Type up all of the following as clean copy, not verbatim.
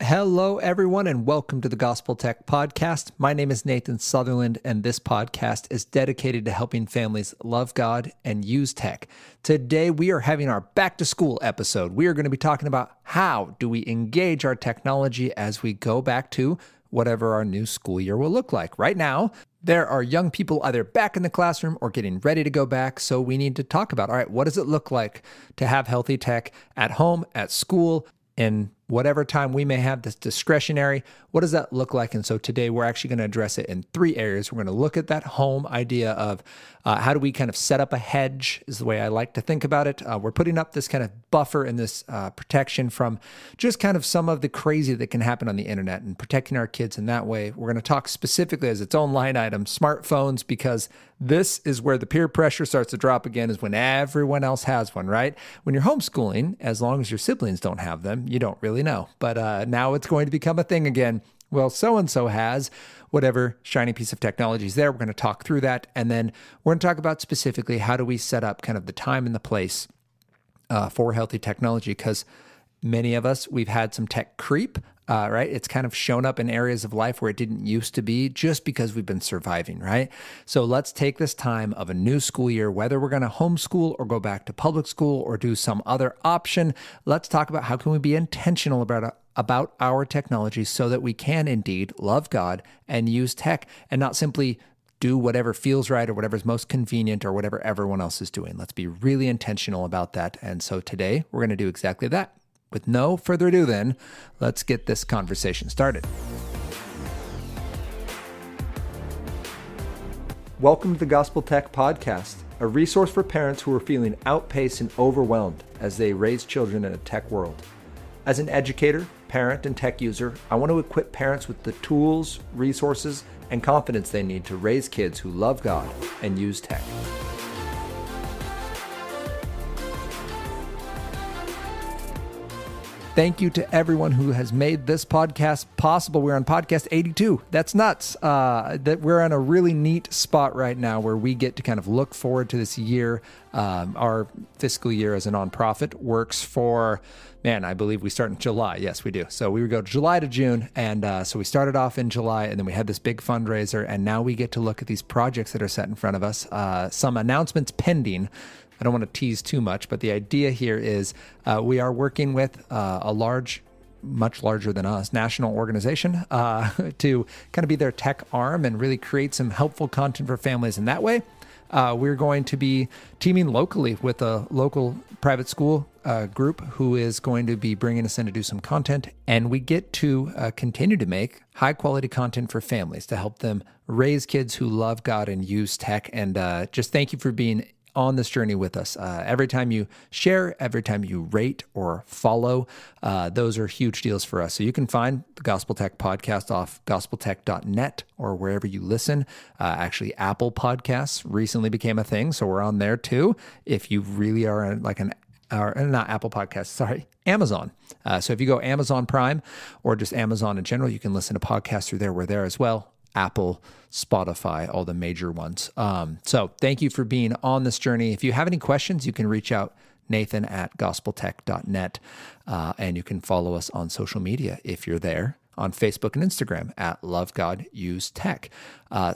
Hello, everyone, and welcome to the Gospel Tech Podcast. My name is Nathan Sutherland, and this podcast is dedicated to helping families love God and use tech. Today, we are having our back to school episode. We are going to be talking about how do we engage our technology as we go back to whatever our new school year will look like. Right now, there are young people either back in the classroom or getting ready to go back, so we need to talk about, all right, what does it look like to have healthy tech at home, at school, in whatever time we may have that's discretionary? What does that look like? And so today we're actually going to address it in three areas. We're going to look at that home idea of how do we kind of set up a hedge is the way I like to think about it. We're putting up this kind of buffer and this protection from just kind of some of the crazy that can happen on the internet and protecting our kids in that way. We're going to talk specifically as its own line item, smartphones, because this is where the peer pressure starts to drop again, is when everyone else has one, right? When you're homeschooling, as long as your siblings don't have them, you don't really know. But now it's going to become a thing again. Well, so-and-so has whatever shiny piece of technology is there. We're going to talk through that. And then we're going to talk about specifically how do we set up kind of the time and the place for healthy technology, because many of us, we've had some tech creep, right? It's kind of shown up in areas of life where it didn't used to be just because we've been surviving, right? So let's take this time of a new school year, whether we're going to homeschool or go back to public school or do some other option. Let's talk about how can we be intentional about our technology so that we can indeed love God and use tech and not simply do whatever feels right or whatever's most convenient or whatever everyone else is doing. Let's be really intentional about that. And so today we're going to do exactly that. With no further ado then, let's get this conversation started. Welcome to the Gospel Tech Podcast, a resource for parents who are feeling outpaced and overwhelmed as they raise children in a tech world. As an educator, parent, and tech user, I want to equip parents with the tools, resources, and confidence they need to raise kids who love God and use tech. Thank you to everyone who has made this podcast possible. We're on podcast 82. That's nuts. That we're on a really neat spot right now where we get to kind of look forward to this year. Our fiscal year as a nonprofit works for, I believe we start in July. Yes, we do. So we would go July to June. And so we started off in July and then we had this big fundraiser. And now we get to look at these projects that are set in front of us. Some announcements pending. I don't want to tease too much, but the idea here is we are working with a much larger than us, national organization to kind of be their tech arm and really create some helpful content for families in that way. We're going to be teaming locally with a local private school group who is going to be bringing us in to do some content. And we get to continue to make high quality content for families to help them raise kids who love God and use tech. And just thank you for being on this journey with us. Every time you share, every time you rate or follow, those are huge deals for us. So you can find the Gospel Tech Podcast off gospeltech.net or wherever you listen. Actually, Apple Podcasts recently became a thing, so we're on there too. If you really are not Apple Podcasts, sorry, Amazon. So if you go Amazon Prime or just Amazon in general, you can listen to podcasts through there. We're there as well. Apple, Spotify, all the major ones. So thank you for being on this journey. If you have any questions, you can reach out Nathan at gospeltech.net, and you can follow us on social media if you're there on Facebook and Instagram at Love God Use Tech.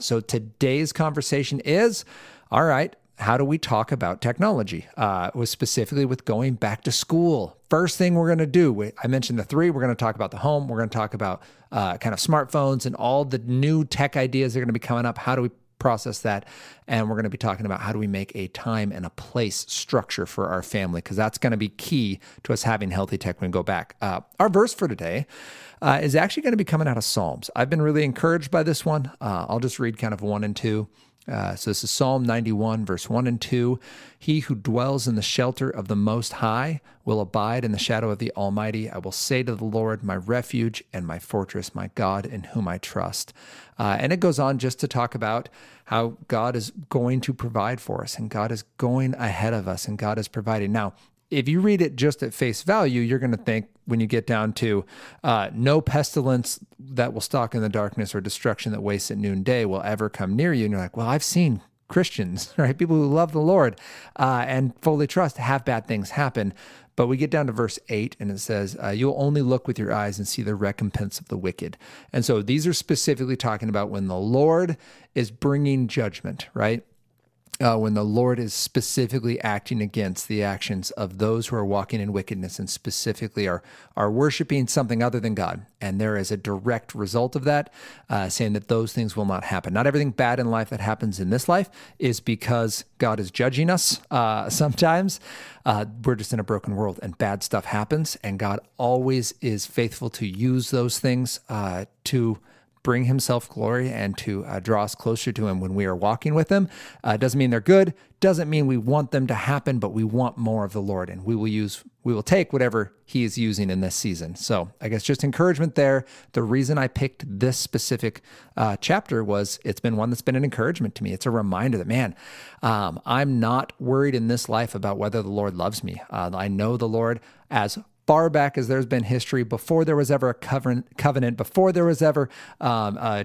So today's conversation is, all right, how do we talk about technology? Was specifically with going back to school. First thing we're going to do, I mentioned the three, we're going to talk about the home, we're going to talk about kind of smartphones and all the new tech ideas that are going to be coming up. How do we process that? And we're going to be talking about how do we make a time and a place structure for our family, because that's going to be key to us having healthy tech when we go back. Our verse for today is actually going to be coming out of Psalms. I've been really encouraged by this one. I'll just read kind of 1 and 2. So this is Psalm 91, verse 1 and 2. He who dwells in the shelter of the Most High will abide in the shadow of the Almighty. I will say to the Lord, my refuge and my fortress, my God in whom I trust. And it goes on just to talk about how God is going to provide for us and God is going ahead of us and God is providing. Now, if you read it just at face value, you're going to think when you get down to no pestilence that will stalk in the darkness or destruction that wastes at noonday will ever come near you. And you're like, well, I've seen Christians, right? People who love the Lord and fully trust have bad things happen. But we get down to verse 8 and it says, you'll only look with your eyes and see the recompense of the wicked. And so these are specifically talking about when the Lord is bringing judgment, right? When the Lord is specifically acting against the actions of those who are walking in wickedness and specifically are worshiping something other than God. And there is a direct result of that, saying that those things will not happen. Not everything bad in life that happens in this life is because God is judging us. Sometimes we're just in a broken world and bad stuff happens, and God always is faithful to use those things to bring himself glory and to draw us closer to him when we are walking with him. Doesn't mean they're good, doesn't mean we want them to happen, but we want more of the Lord, and we will take whatever he is using in this season. So I guess just encouragement there. The reason I picked this specific chapter was it's been one that's been an encouragement to me. It's a reminder that, man, I'm not worried in this life about whether the Lord loves me. I know the Lord as far back as there's been history, before there was ever a covenant, before there was ever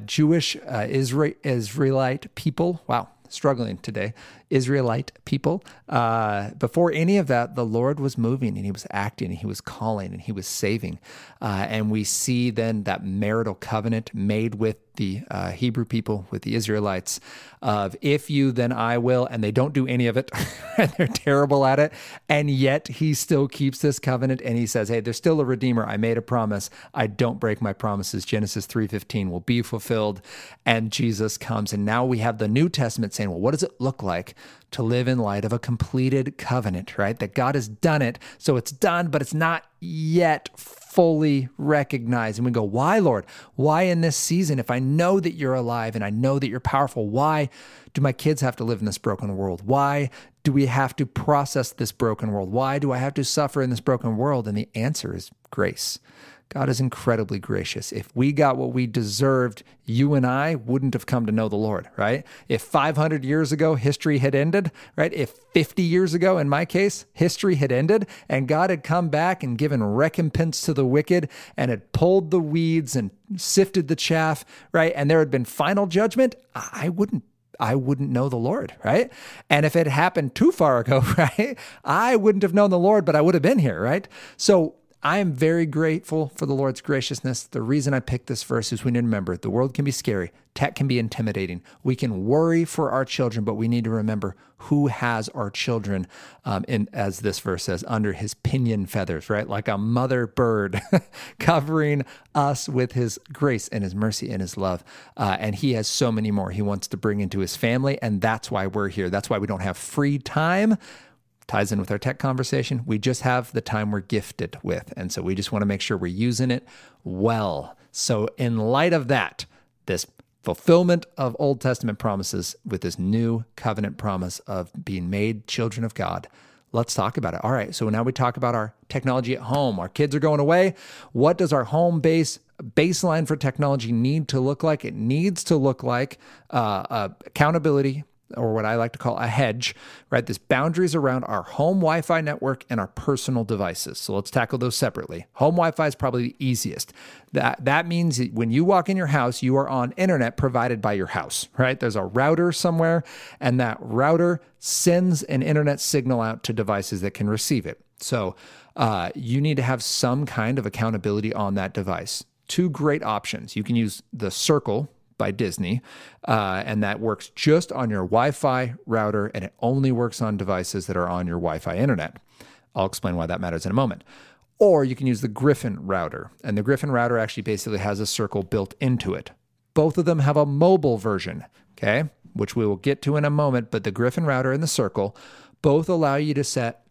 Jewish Israelite people. Wow, struggling today. Israelite people. Before any of that, the Lord was moving and he was acting and he was calling and he was saving. And we see then that marital covenant made with the Hebrew people, with the Israelites, of if you, then I will, and they don't do any of it. And they're terrible at it. And yet he still keeps this covenant and he says, hey, there's still a redeemer. I made a promise. I don't break my promises. Genesis 3:15 will be fulfilled. And Jesus comes. And now we have the New Testament saying, well, what does it look like to live in light of a completed covenant, right? That God has done it. So it's done, but it's not yet fully recognized. And we go, why, Lord? Why in this season? If I know that you're alive and I know that you're powerful, why do my kids have to live in this broken world? Why do we have to process this broken world? Why do I have to suffer in this broken world? And the answer is grace. God is incredibly gracious. If we got what we deserved, you and I wouldn't have come to know the Lord, right? If 500 years ago, history had ended, right? If 50 years ago, in my case, history had ended and God had come back and given recompense to the wicked and had pulled the weeds and sifted the chaff, right? And there had been final judgment, I wouldn't know the Lord, right? And if it happened too far ago, right, I wouldn't have known the Lord, but I would have been here, right? So I am very grateful for the Lord's graciousness. The reason I picked this verse is we need to remember the world can be scary. Tech can be intimidating. We can worry for our children, but we need to remember who has our children, as this verse says, under his pinion feathers, right? Like a mother bird covering us with his grace and his mercy and his love. And he has so many more he wants to bring into his family. And that's why we're here. That's why we don't have free time. Ties in with our tech conversation. We just have the time we're gifted with. And so we just want to make sure we're using it well. So in light of that, this fulfillment of Old Testament promises with this new covenant promise of being made children of God, let's talk about it. All right, so now we talk about our technology at home. Our kids are going away. What does our home baseline for technology need to look like? It needs to look like accountability, or what I like to call a hedge, right? This boundaries around our home Wi-Fi network and our personal devices. So let's tackle those separately. Home Wi-Fi is probably the easiest. That means that when you walk in your house, you are on internet provided by your house, right? There's a router somewhere, and that router sends an internet signal out to devices that can receive it. So you need to have some kind of accountability on that device. Two great options. You can use the Circle by Disney, and that works just on your Wi-Fi router, and it only works on devices that are on your Wi-Fi internet. I'll explain why that matters in a moment. Or you can use the Griffin router, and the Griffin router actually basically has a Circle built into it. Both of them have a mobile version, okay, which we will get to in a moment, but the Griffin router and the Circle both allow you to set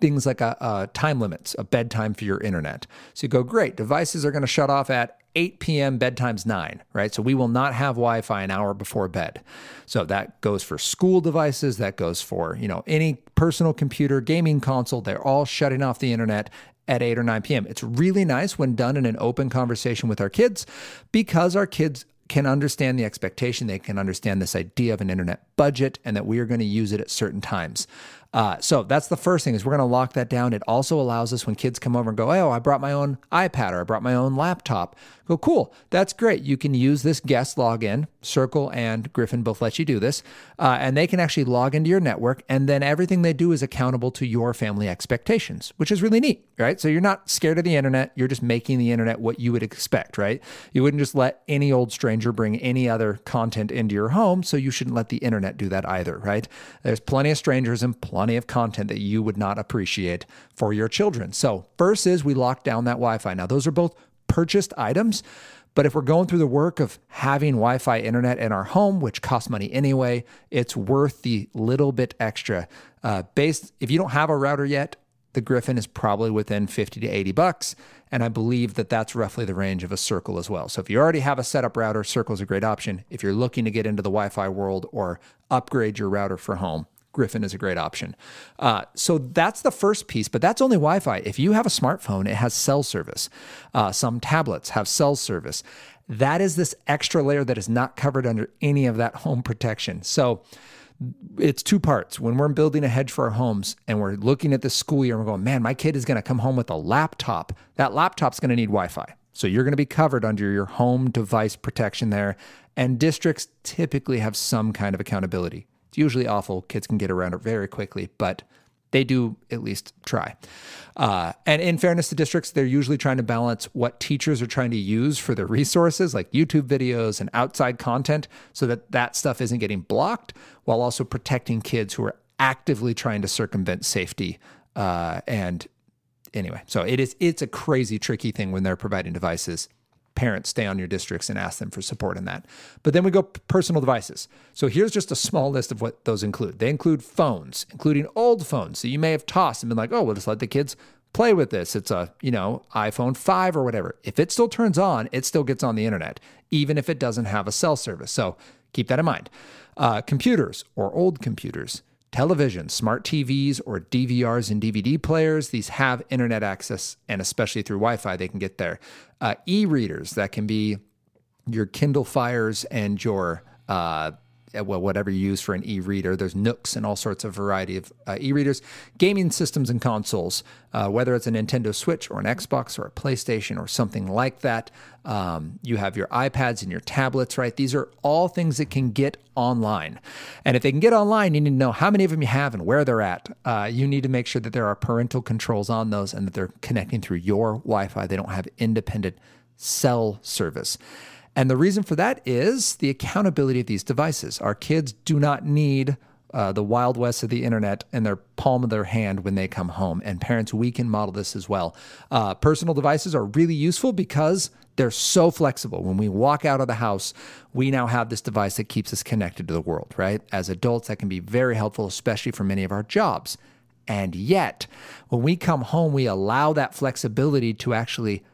things like a time limits, a bedtime for your internet. So you go, great, devices are going to shut off at 8 p.m., bedtime's 9, right? So we will not have Wi-Fi an hour before bed. So that goes for school devices, that goes for, any personal computer, gaming console, they're all shutting off the internet at 8 or 9 p.m. It's really nice when done in an open conversation with our kids, because our kids can understand the expectation. They can understand this idea of an internet budget and that we are going to use it at certain times. So that's the first thing is we're going to lock that down. It also allows us when kids come over and go, oh, I brought my own iPad or I brought my own laptop. Go, cool. That's great. You can use this guest login. Circle and Griffin both let you do this. And they can actually log into your network. And then everything they do is accountable to your family expectations, which is really neat, right? So you're not scared of the internet. You're just making the internet what you would expect, right? You wouldn't just let any old stranger bring any other content into your home. So you shouldn't let the internet do that either, right? There's plenty of strangers and plenty of content that you would not appreciate for your children. So first is we lock down that Wi-Fi. Now, those are both purchased items, but if we're going through the work of having Wi-Fi internet in our home, which costs money anyway, it's worth the little bit extra. If you don't have a router yet, the Griffin is probably within 50 to 80 bucks. And I believe that that's roughly the range of a Circle as well. So if you already have a setup router, Circle is a great option. If you're looking to get into the Wi-Fi world or upgrade your router for home, Griffin is a great option. So that's the first piece, but that's only Wi-Fi. If you have a smartphone, it has cell service. Some tablets have cell service. That is this extra layer that is not covered under any of that home protection. So it's two parts. When we're building a hedge for our homes and we're looking at the school year and we're going, man, my kid is going to come home with a laptop. That laptop's going to need Wi-Fi. So you're going to be covered under your home device protection there. And districts typically have some kind of accountability. It's usually awful. Kids can get around it very quickly, but they do at least try. And in fairness to districts, they're usually trying to balance what teachers are trying to use for their resources, like YouTube videos and outside content, so that that stuff isn't getting blocked, while also protecting kids who are actively trying to circumvent safety. And anyway, so it's a crazy, tricky thing when they're providing devices. Parents stay on your districts and ask them for support in that. But then we go personal devices. So here's just a small list of what those include. They include phones, including old phones. So you may have tossed and been like, oh, we'll just let the kids play with this. It's a, iPhone 5 or whatever. If it still turns on, it still gets on the internet, even if it doesn't have a cell service. So keep that in mind. Computers or old computers, televisions, smart TVs, or DVRs and DVD players. These have internet access, and especially through Wi-Fi, they can get there. E-readers, that can be your Kindle Fires and your whatever you use for an e-reader. There's Nooks and all sorts of variety of e-readers. Gaming systems and consoles, whether it's a Nintendo Switch or an Xbox or a PlayStation or something like that. You have your iPads and your tablets, right? These are all things that can get online. And if they can get online, you need to know how many of them you have and where they're at. You need to make sure that there are parental controls on those and that they're connecting through your Wi-Fi. They don't have independent cell service. And the reason for that is the accountability of these devices. Our kids do not need the Wild West of the internet in their palm of their hand when they come home. And parents, we can model this as well. Personal devices are really useful because they're so flexible. When we walk out of the house, we now have this device that keeps us connected to the world, right? As adults, that can be very helpful, especially for many of our jobs. And yet, when we come home, we allow that flexibility to actually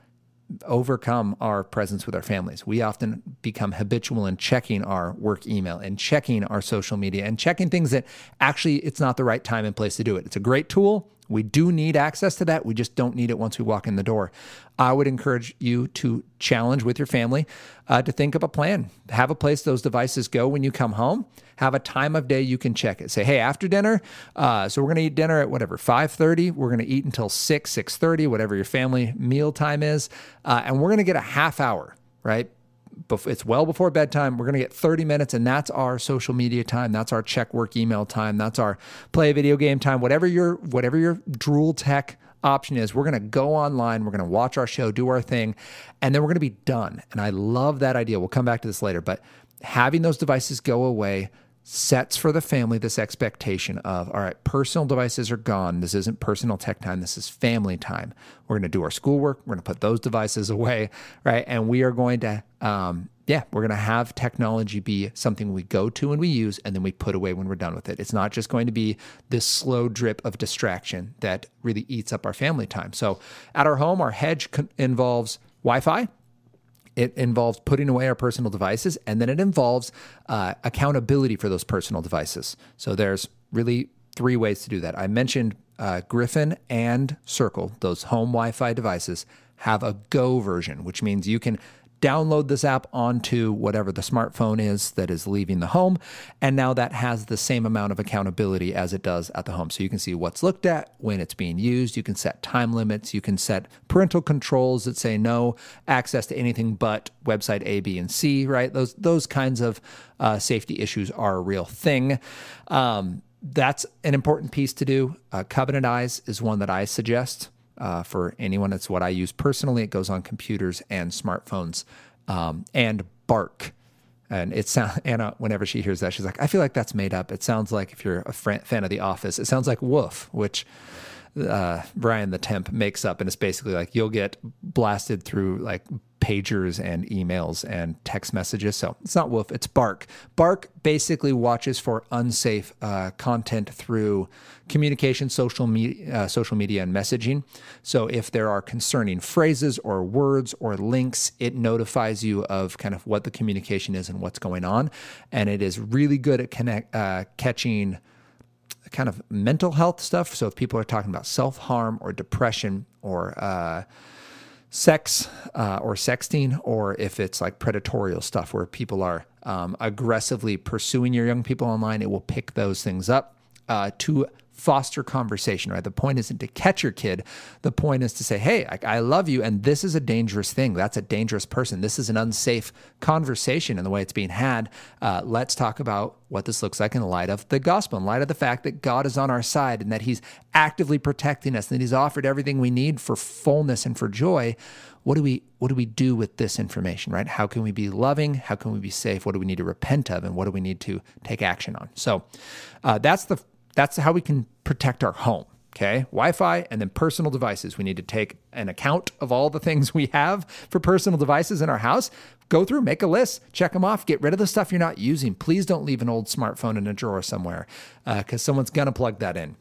overcome our presence with our families. We often become habitual in checking our work email and checking our social media and checking things that actually it's not the right time and place to do it. It's a great tool. We do need access to that. We just don't need it once we walk in the door. I would encourage you to challenge with your family to think of a plan. Have a place those devices go when you come home. Have a time of day you can check it. Say, hey, after dinner, so we're going to eat dinner at 5:30. We're going to eat until 6:30, whatever your family meal time is. And we're going to get a half hour, right? It's well before bedtime. We're going to get 30 minutes, and that's our social media time. That's our check work email time. That's our play video game time. Whatever your drool tech option is, we're going to go online. We're going to watch our show, do our thing, and then we're going to be done. And I love that idea. We'll come back to this later, but having those devices go away sets for the family this expectation of, all right, personal devices are gone. This isn't personal tech time. This is family time. We're going to do our schoolwork. We're going to put those devices away, right? And we are going to, we're going to have technology be something we go to and we use, and then we put away when we're done with it. It's not just going to be this slow drip of distraction that really eats up our family time. So at our home, our hedge involves Wi-Fi. It involves putting away our personal devices, and then it involves accountability for those personal devices. So there's really 3 ways to do that. I mentioned Griffin and Circle, those home Wi-Fi devices, have a Go version, which means you can download this app onto whatever the smartphone is that is leaving the home. And now that has the same amount of accountability as it does at the home. So you can see what's looked at, when it's being used. You can set time limits. You can set parental controls that say no access to anything but website A, B, and C, right? Those kinds of safety issues are a real thing. That's an important piece to do. Covenant Eyes is one that I suggest for anyone. It's what I use personally. It goes on computers and smartphones. And Bark. And it sounds, Anna, whenever she hears that, she's like, I feel like that's made up. It sounds like, if you're a fan of The Office, it sounds like Woof, which Brian the Temp makes up. And it's basically like you'll get blasted through like pagers and emails and text messages. So it's not Woof, it's Bark. Bark basically watches for unsafe content through communication, social media, and messaging. So if there are concerning phrases or words or links, it notifies you of kind of what the communication is and what's going on. And it is really good at catching kind of mental health stuff. So if people are talking about self-harm or depression or sex or sexting, or if it's like predatorial stuff where people are aggressively pursuing your young people online, it will pick those things up to foster conversation, right? The point isn't to catch your kid. The point is to say, hey, I love you, and this is a dangerous thing. That's a dangerous person. This is an unsafe conversation in the way it's being had. Let's talk about what this looks like in light of the gospel, in light of the fact that God is on our side and that he's actively protecting us, and that he's offered everything we need for fullness and for joy. What do we do with this information, right? How can we be loving? How can we be safe? What do we need to repent of? And what do we need to take action on? So that's how we can protect our home, okay? Wi-Fi and then personal devices. We need to take an account of all the things we have for personal devices in our house. Go through, make a list, check them off, get rid of the stuff you're not using. Please don't leave an old smartphone in a drawer somewhere because someone's going to plug that in,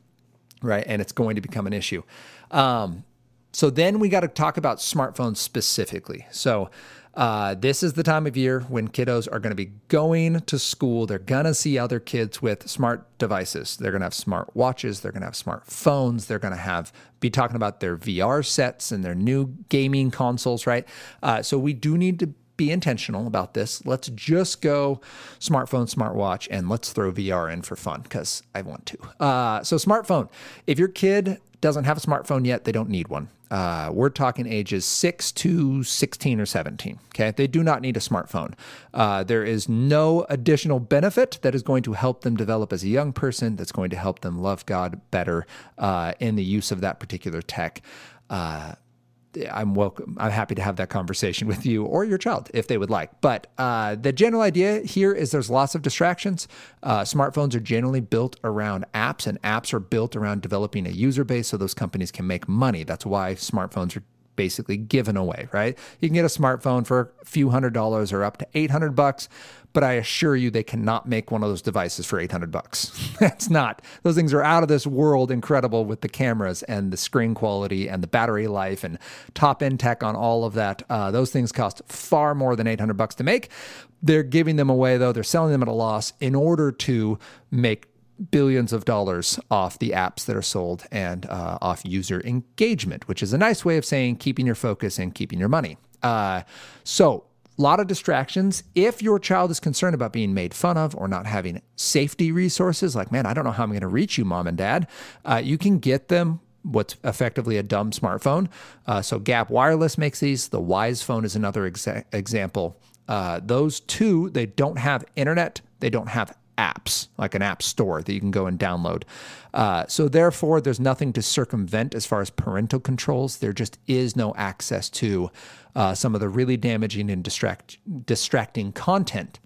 right? And it's going to become an issue. So then we got to talk about smartphones specifically. So this is the time of year when kiddos are going to be going to school. They're going to see other kids with smart devices. They're going to have smart watches. They're going to have smartphones. They're going to be talking about their VR sets and their new gaming consoles, right? So we do need to be intentional about this. Let's just go smartphone, smartwatch, and let's throw VR in for fun because I want to. So smartphone. If your kid doesn't have a smartphone yet, they don't need one. We're talking ages 6 to 16 or 17. Okay. They do not need a smartphone. There is no additional benefit that is going to help them develop as a young person, that's going to help them love God better in the use of that particular tech. I'm happy to have that conversation with you or your child if they would like. But the general idea here is there's lots of distractions. Smartphones are generally built around apps, and apps are built around developing a user base so those companies can make money. That's why smartphones are basically given away, right? You can get a smartphone for a few $100s or up to $800, but I assure you they cannot make one of those devices for $800. That's not. Those things are out of this world incredible with the cameras and the screen quality and the battery life and top-end tech on all of that. Those things cost far more than $800 to make. They're giving them away, though. They're selling them at a loss in order to make billions of dollars off the apps that are sold and off user engagement, which is a nice way of saying keeping your focus and keeping your money. So a lot of distractions. If your child is concerned about being made fun of or not having safety resources, like, man, I don't know how I'm going to reach you, mom and dad, you can get them what's effectively a dumb smartphone. So Gap Wireless makes these. The Wise Phone is another example. Those two, they don't have internet. They don't have apps, like an app store that you can go and download. So therefore, there's nothing to circumvent as far as parental controls. There just is no access to some of the really damaging and distracting content.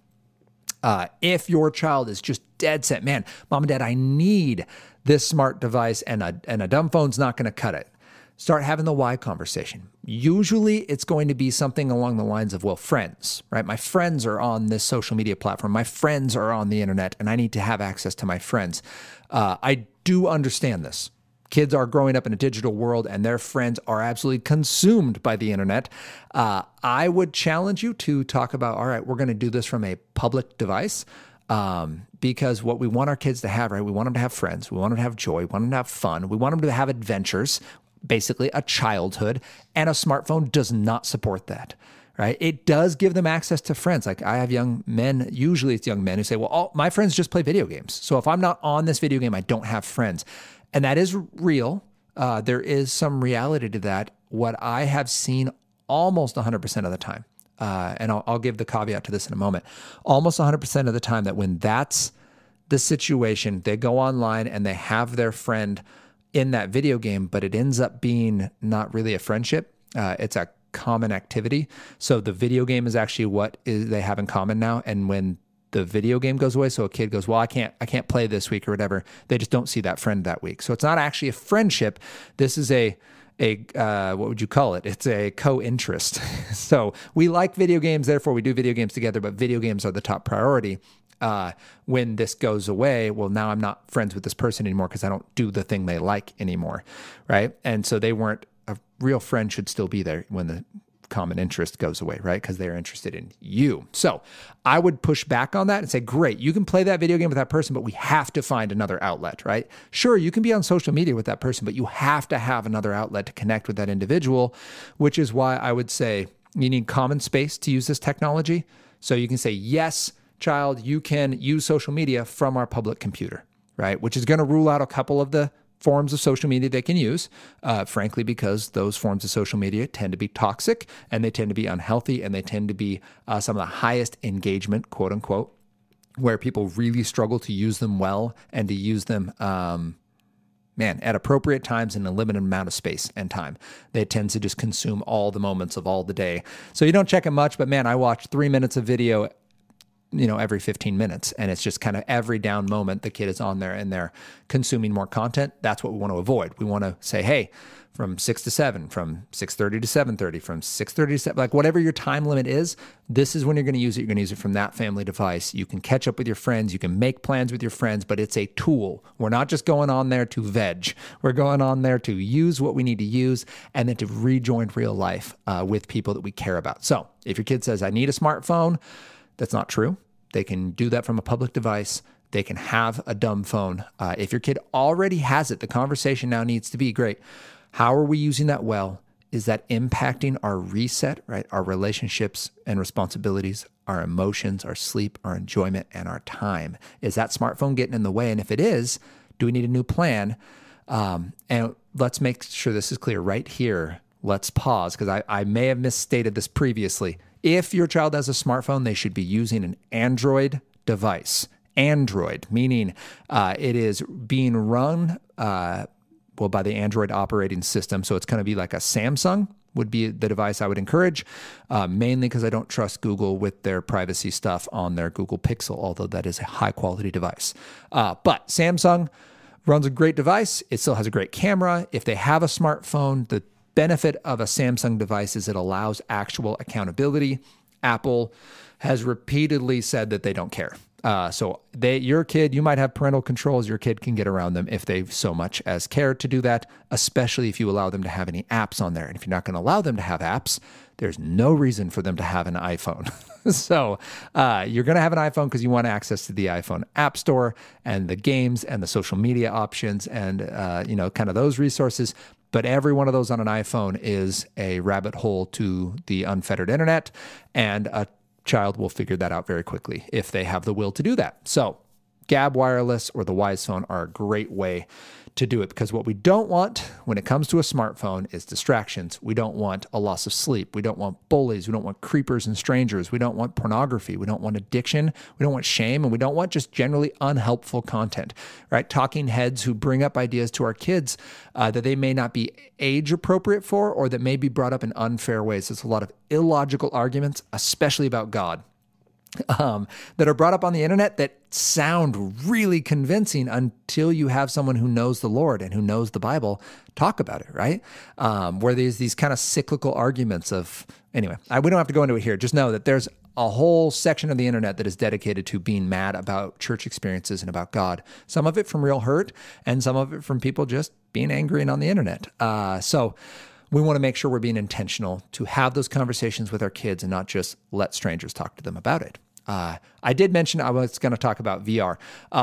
If your child is just dead set, man, mom and dad, I need this smart device, and a dumb phone's not going to cut it. Start having the why conversation. Usually it's going to be something along the lines of, well, friends, right? My friends are on this social media platform. My friends are on the internet, and I need to have access to my friends. I do understand this. Kids are growing up in a digital world, and their friends are absolutely consumed by the internet. I would challenge you to talk about, all right, we're going to do this from a public device. Because what we want our kids to have, right? We want them to have friends. We want them to have joy. We want them to have fun. We want them to have adventures, basically a childhood, and a smartphone does not support that, right? It does give them access to friends. Like I have young men, usually it's young men who say, well, all my friends just play video games. So if I'm not on this video game, I don't have friends. And that is real. There is some reality to that. What I have seen almost 100% of the time, and I'll give the caveat to this in a moment, almost 100% of the time that when that's the situation, they go online and they have their friend in that video game, but it ends up being not really a friendship. It's a common activity. So the video game is actually what they have in common now. And when the video game goes away, so a kid goes, well, I can't play this week or whatever, they just don't see that friend that week. So it's not actually a friendship. This is a what would you call it? It's a co-interest. So we like video games, therefore we do video games together, but video games are the top priority. When this goes away, well, now I'm not friends with this person anymore because I don't do the thing they like anymore, right? And so a real friend should still be there when the common interest goes away, right? Because they're interested in you. So I would push back on that and say, great, you can play that video game with that person, but we have to find another outlet, right? Sure, you can be on social media with that person, but you have to have another outlet to connect with that individual, which is why I would say you need common space to use this technology. So you can say, yes, child, you can use social media from our public computer, right? Which is going to rule out a couple of the forms of social media they can use, frankly, because those forms of social media tend to be toxic and they tend to be unhealthy and they tend to be some of the highest engagement, quote unquote, where people really struggle to use them well and to use them, at appropriate times in a limited amount of space and time. They tend to just consume all the moments of all the day. So you don't check it much, but man, I watch 3 minutes of video every 15 minutes. And it's just kind of every down moment the kid is on there and they're consuming more content. That's what we want to avoid. We want to say, hey, from 6 to 7, from 6:30 to 7:30, from 6:30 to 7, like whatever your time limit is, this is when you're going to use it. You're going to use it from that family device. You can catch up with your friends. You can make plans with your friends, but it's a tool. We're not just going on there to veg. We're going on there to use what we need to use and then to rejoin real life with people that we care about. So if your kid says, I need a smartphone, that's not true. They can do that from a public device. They can have a dumb phone. If your kid already has it, the conversation now needs to be, great, how are we using that well? Is that impacting our reset, right? Our relationships and responsibilities, our emotions, our sleep, our enjoyment, and our time? Is that smartphone getting in the way? And if it is, do we need a new plan? And let's make sure this is clear right here. Let's pause because I may have misstated this previously. If your child has a smartphone, they should be using an Android device. Android, meaning it is being run by the Android operating system. So it's going to be like a Samsung would be the device I would encourage, mainly because I don't trust Google with their privacy stuff on their Google Pixel, although that is a high quality device. But Samsung runs a great device. It still has a great camera. If they have a smartphone, the benefit of a Samsung device is it allows actual accountability. Apple has repeatedly said that they don't care. So your kid, you might have parental controls. Your kid can get around them if they so much as care to do that, especially if you allow them to have any apps on there. And if you're not going to allow them to have apps, there's no reason for them to have an iPhone. So you're going to have an iPhone because you want access to the iPhone App Store and the games and the social media options and, kind of those resources. But every one of those on an iPhone is a rabbit hole to the unfettered internet, and a child will figure that out very quickly if they have the will to do that. So Gabb Wireless or the Wise Phone are a great way to do it, because what we don't want when it comes to a smartphone is distractions. We don't want a loss of sleep. We don't want bullies. We don't want creepers and strangers. We don't want pornography. We don't want addiction. We don't want shame. And we don't want just generally unhelpful content, right? Talking heads who bring up ideas to our kids that they may not be age appropriate for, or that may be brought up in unfair ways. There's a lot of illogical arguments, especially about God, that are brought up on the internet that sound really convincing until you have someone who knows the Lord and who knows the Bible talk about it, right? Where there's these kind of cyclical arguments of, anyway, we don't have to go into it here. Just know that there's a whole section of the internet that is dedicated to being mad about church experiences and about God. Some of it from real hurt and some of it from people just being angry and on the internet. So we want to make sure we're being intentional to have those conversations with our kids and not just let strangers talk to them about it. I did mention I was going to talk about VR.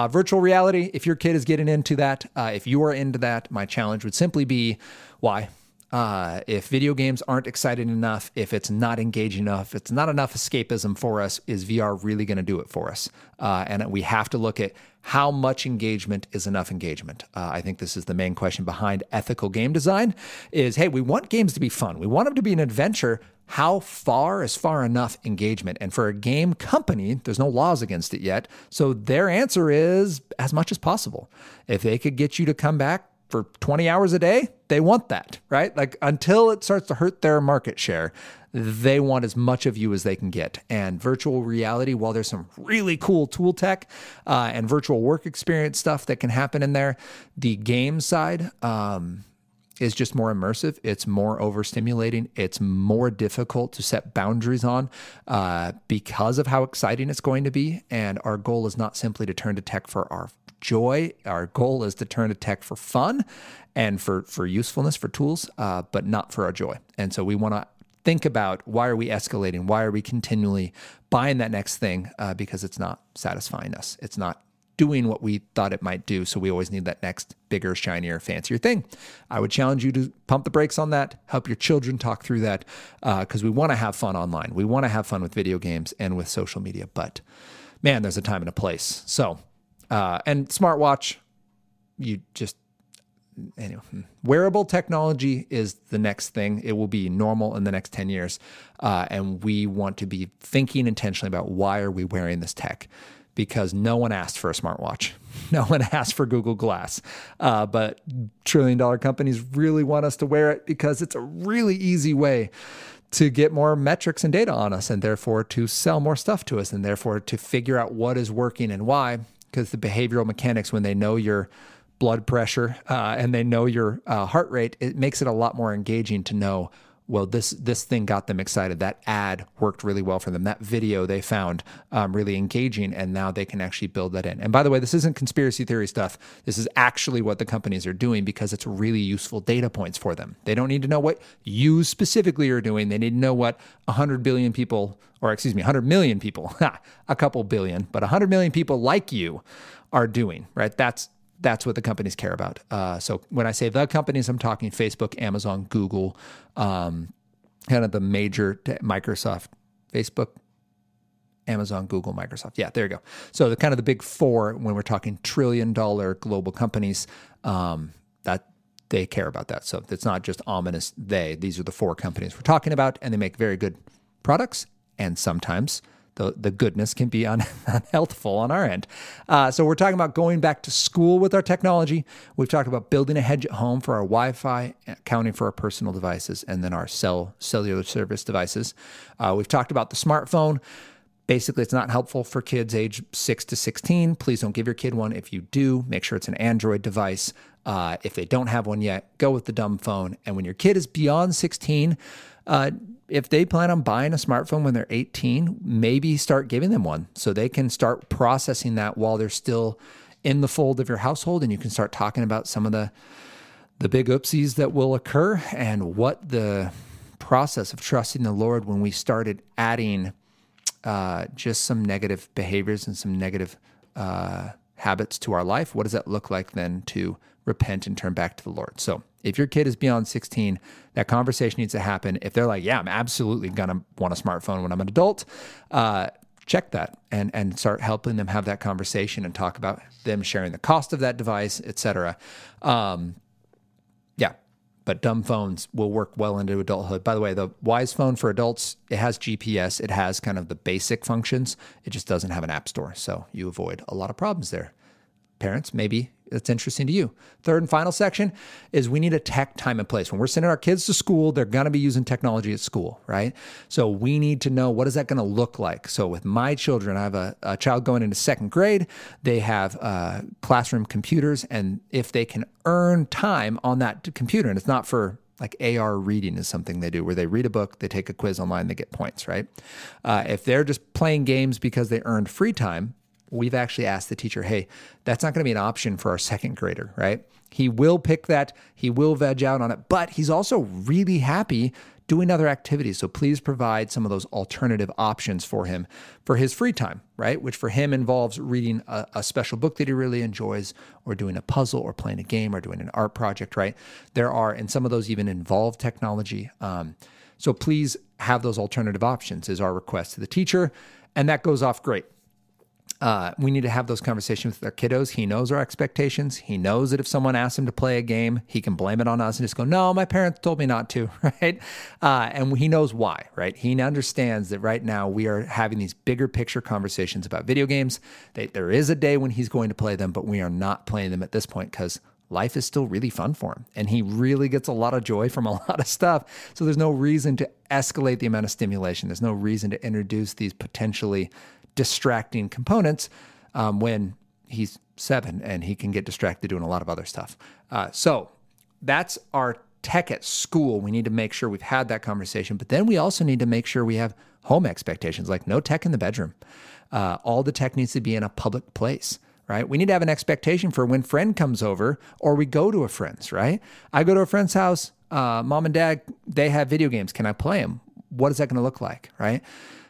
Virtual reality, if your kid is getting into that, if you are into that, my challenge would simply be, why? If video games aren't exciting enough, if it's not engaging enough, if it's not enough escapism for us, is VR really going to do it for us? And we have to look at how much engagement is enough engagement. I think this is the main question behind ethical game design is, hey, we want games to be fun. We want them to be an adventure. How far is far enough engagement? And for a game company, there's no laws against it yet. So their answer is as much as possible. If they could get you to come back for 20 hours a day, they want that, right? Like until it starts to hurt their market share, they want as much of you as they can get. And virtual reality, while there's some really cool tool tech and virtual work experience stuff that can happen in there, the game side is just more immersive. It's more overstimulating. It's more difficult to set boundaries on because of how exciting it's going to be. And our goal is not simply to turn to tech for our joy. Our goal is to turn to tech for fun and for usefulness, for tools, but not for our joy. And so we want to think about, why are we escalating? Why are we continually buying that next thing? Because it's not satisfying us. It's not doing what we thought it might do. So we always need that next bigger, shinier, fancier thing. I would challenge you to pump the brakes on that, help your children talk through that, because we want to have fun online. We want to have fun with video games and with social media, but man, there's a time and a place. So, and smartwatch, anyway, wearable technology is the next thing. It will be normal in the next 10 years. And we want to be thinking intentionally about, why are we wearing this tech? Because no one asked for a smartwatch. No one asked for Google Glass. But trillion-dollar companies really want us to wear it because it's a really easy way to get more metrics and data on us, and therefore to sell more stuff to us, and therefore to figure out what is working and why. Because the behavioral mechanics, when they know your blood pressure and they know your heart rate, it makes it a lot more engaging to know, well, this thing got them excited. That ad worked really well for them. That video they found really engaging, and now they can actually build that in. And by the way, this isn't conspiracy theory stuff. This is actually what the companies are doing because it's really useful data points for them. They don't need to know what you specifically are doing. They need to know what 100 billion people, or excuse me, 100 million people, a couple billion, but 100 million people like you are doing, right? That's what the companies care about. So when I say the companies, I'm talking Facebook, Amazon, Google, kind of the major Microsoft, Facebook, Amazon, Google, Microsoft. Yeah, there you go. So the kind of the big four, when we're talking trillion-dollar global companies, that they care about that. So it's not just ominous they. These are the four companies we're talking about, and they make very good products, and sometimes the goodness can be unhealthful on our end. So we're talking about going back to school with our technology. We've talked about building a hedge at home for our Wi-Fi, accounting for our personal devices, and then our cellular service devices. We've talked about the smartphone. Basically, it's not helpful for kids age 6 to 16. Please don't give your kid one. If you do, make sure it's an Android device. If they don't have one yet, go with the dumb phone. And when your kid is beyond 16, if they plan on buying a smartphone when they're 18, maybe start giving them one so they can start processing that while they're still in the fold of your household, and you can start talking about some of the big oopsies that will occur and what the process of trusting the Lord when we started adding just some negative behaviors and some negative habits to our life. What does that look like then to repent and turn back to the Lord? So if your kid is beyond 16, that conversation needs to happen. If they're like, yeah, I'm absolutely going to want a smartphone when I'm an adult, check that and start helping them have that conversation and talk about them sharing the cost of that device, et cetera. Yeah, but dumb phones will work well into adulthood. By the way, the Wise phone for adults, it has GPS. It has kind of the basic functions. It just doesn't have an app store. So you avoid a lot of problems there. Parents, maybe that's interesting to you. Third and final section is we need a tech time and place. When we're sending our kids to school, they're going to be using technology at school, right? So we need to know, what is that going to look like? So with my children, I have a child going into second grade. They have classroom computers, and if they can earn time on that computer, and it's not for like AR reading is something they do where they read a book, they take a quiz online, they get points, right? If they're just playing games because they earned free time, we've actually asked the teacher, hey, that's not going to be an option for our second grader, right? He will pick that. He will veg out on it, but he's also really happy doing other activities. So please provide some of those alternative options for him for his free time, right? Which for him involves reading a special book that he really enjoys, or doing a puzzle, or playing a game, or doing an art project, right? There are, and some of those even involve technology. So please have those alternative options is our request to the teacher. And that goes off great. We need to have those conversations with our kiddos. He knows our expectations. He knows that if someone asks him to play a game, he can blame it on us and just go, no, my parents told me not to, right? And he knows why, right? He understands that right now we are having these bigger picture conversations about video games. There is a day when he's going to play them, but we are not playing them at this point because life is still really fun for him. And he really gets a lot of joy from a lot of stuff. So there's no reason to escalate the amount of stimulation. There's no reason to introduce these potentially distracting components when he's 7 and he can get distracted doing a lot of other stuff. So that's our tech at school. We need to make sure we've had that conversation, but then we also need to make sure we have home expectations, like no tech in the bedroom. All the tech needs to be in a public place, right? We need to have an expectation for when friend comes over or we go to a friend's, right? I go to a friend's house, mom and dad, they have video games. Can I play them? What is that going to look like, right?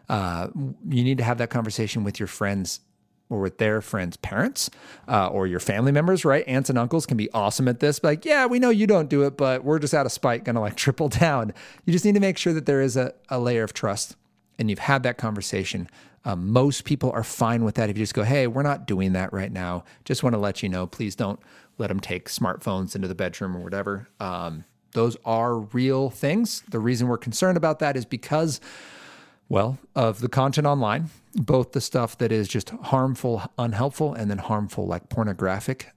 You need to have that conversation with your friends or with their friends' parents or your family members, right? Aunts and uncles can be awesome at this. Like, yeah, we know you don't do it, but we're just out of spite going to like triple down. You just need to make sure that there is a layer of trust and you've had that conversation. Most people are fine with that. If you just go, hey, we're not doing that right now. Just want to let you know, please don't let them take smartphones into the bedroom or whatever. Those are real things. The reason we're concerned about that is because of the content online, both the stuff that is just harmful, unhelpful, and then harmful like pornographic.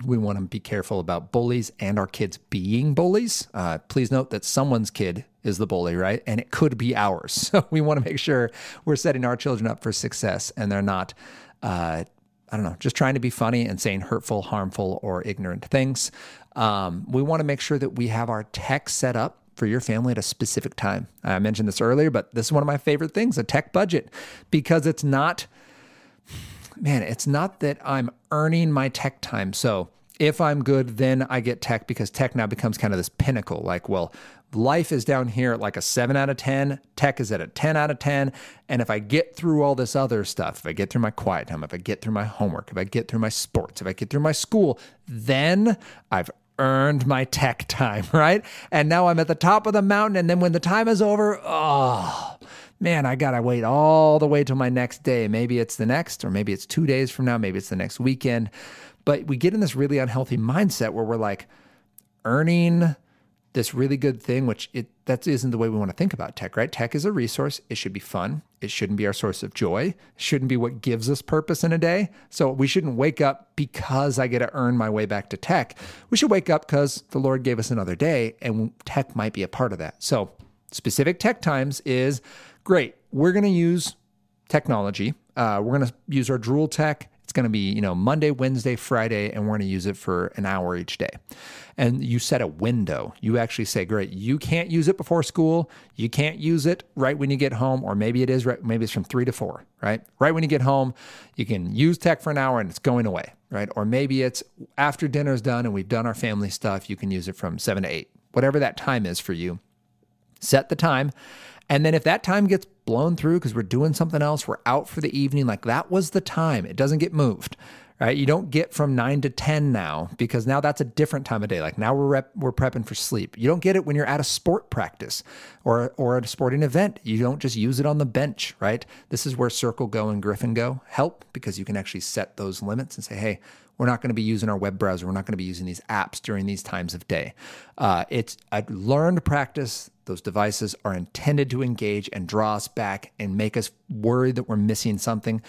We want to be careful about bullies and our kids being bullies. Please note that someone's kid is the bully, right? And it could be ours. So we want to make sure we're setting our children up for success and they're not, just trying to be funny and saying hurtful, harmful, or ignorant things. We want to make sure that we have our tech set up for your family at a specific time. I mentioned this earlier, but this is one of my favorite things, a tech budget, because it's not that I'm earning my tech time. So if I'm good, then I get tech because tech now becomes kind of this pinnacle. Like, well, life is down here at like a 7 out of 10. Tech is at a 10 out of 10. And if I get through all this other stuff, if I get through my quiet time, if I get through my homework, if I get through my sports, if I get through my school, then I've earned my tech time, right? And now I'm at the top of the mountain. And then when the time is over, oh man, I got to wait all the way till my next day. Maybe it's the next, or maybe it's 2 days from now. Maybe it's the next weekend. But we get in this really unhealthy mindset where we're like earning this really good thing, that isn't the way we want to think about tech, right? Tech is a resource. It should be fun. It shouldn't be our source of joy. It shouldn't be what gives us purpose in a day. So we shouldn't wake up because I get to earn my way back to tech. We should wake up because the Lord gave us another day and tech might be a part of that. So specific tech times is great. We're going to use technology. We're going to use our Drool tech. It's going to be, Monday, Wednesday, Friday, and we're going to use it for an hour each day. And you set a window. You actually say, great, you can't use it before school. You can't use it right when you get home, or maybe it is right. Maybe it's from 3 to 4, right? Right when you get home, you can use tech for an hour and it's going away, right? Or maybe it's after dinner's done and we've done our family stuff. You can use it from 7 to 8, whatever that time is for you. Set the time. And then if that time gets blown through because we're doing something else, we're out for the evening, like that was the time. It doesn't get moved, right? You don't get from 9 to 10 now because now that's a different time of day. Like now we're prepping for sleep. You don't get it when you're at a sport practice or at a sporting event. You don't just use it on the bench, right? This is where Circle Go and Griffin Go help because you can actually set those limits and say, hey, we're not going to be using our web browser. We're not going to be using these apps during these times of day. It's a learned practice. Those devices are intended to engage and draw us back and make us worried that we're missing something.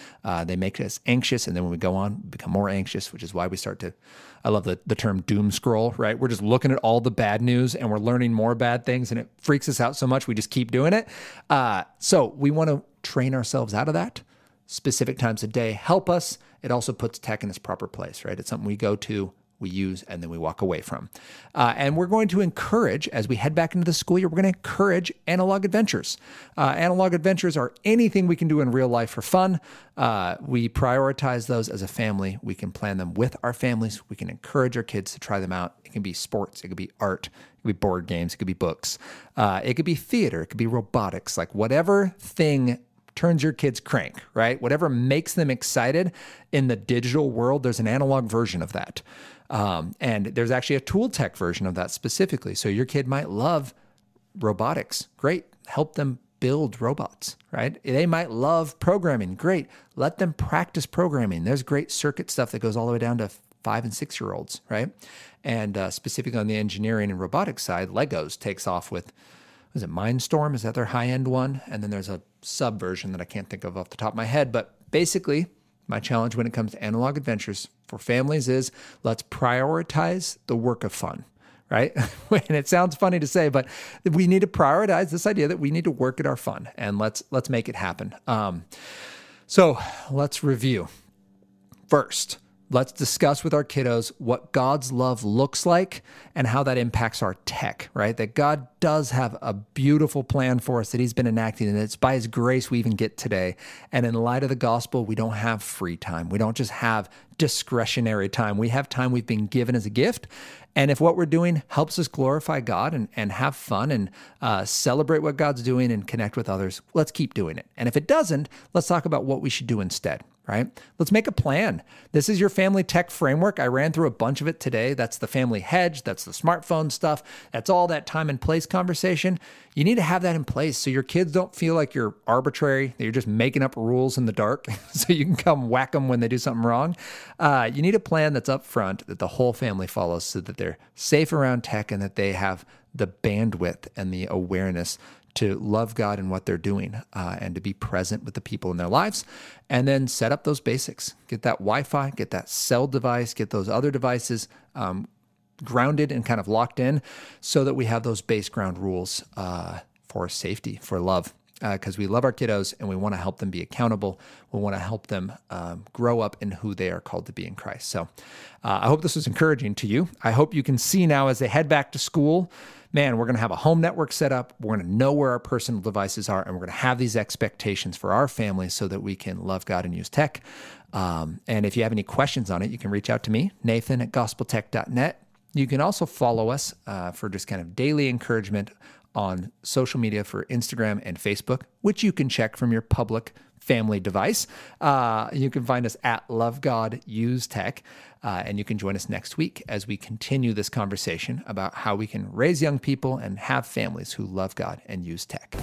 They make us anxious. And then when we go on, we become more anxious, which is why we start to, I love the term doom scroll, right? We're just looking at all the bad news and we're learning more bad things and it freaks us out so much. We just keep doing it. So we want to train ourselves out of that. Specific times a day help us. It also puts tech in its proper place, right? It's something we go to we use, and then we walk away from. And we're going to encourage, as we head back into the school year, we're going to encourage analog adventures. Analog adventures are anything we can do in real life for fun. We prioritize those as a family. We can plan them with our families. We can encourage our kids to try them out. It can be sports. It could be art. It could be board games. It could be books. It could be theater. It could be robotics. Like whatever thing turns your kids crank, right? Whatever makes them excited in the digital world, there's an analog version of that. And there's actually a tool tech version of that specifically. So your kid might love robotics. Great. Help them build robots, right? They might love programming. Great. Let them practice programming. There's great circuit stuff that goes all the way down to 5 and 6 year olds, right? And specifically on the engineering and robotics side, Legos takes off with, was it Mindstorm? Is that their high-end one? And then there's a sub version that I can't think of off the top of my head. But basically, my challenge when it comes to analog adventures for families is let's prioritize the work of fun, right? And it sounds funny to say, but we need to prioritize this idea that we need to work at our fun, and let's make it happen. So let's review. First, let's discuss with our kiddos what God's love looks like and how that impacts our tech, right? That God does have a beautiful plan for us that he's been enacting, and it's by his grace we even get today. And in light of the gospel, we don't have free time. We don't just have discretionary time. We have time we've been given as a gift. And if what we're doing helps us glorify God and have fun and celebrate what God's doing and connect with others, let's keep doing it. And if it doesn't, let's talk about what we should do instead, right? Let's make a plan. This is your family tech framework. I ran through a bunch of it today. That's the family hedge. That's the smartphone stuff. That's all that time and place conversation. You need to have that in place so your kids don't feel like you're arbitrary, that you're just making up rules in the dark so you can come whack them when they do something wrong. You need a plan that's up front that the whole family follows so that they're safe around tech and that they have the bandwidth and the awareness to love God and what they're doing and to be present with the people in their lives. And then set up those basics. Get that Wi-Fi, get that cell device, get those other devices grounded and kind of locked in so that we have those base ground rules for safety, for love, because we love our kiddos and we want to help them be accountable. We want to help them grow up in who they are called to be in Christ. So I hope this was encouraging to you. I hope you can see now as they head back to school, man, we're going to have a home network set up. We're going to know where our personal devices are, and we're going to have these expectations for our families so that we can love God and use tech. And if you have any questions on it, you can reach out to me, Nathan@gospeltech.net. You can also follow us for just kind of daily encouragement on social media for Instagram and Facebook, which you can check from your public family device. You can find us at Love God Use Tech, and you can join us next week as we continue this conversation about how we can raise young people and have families who love God and use tech.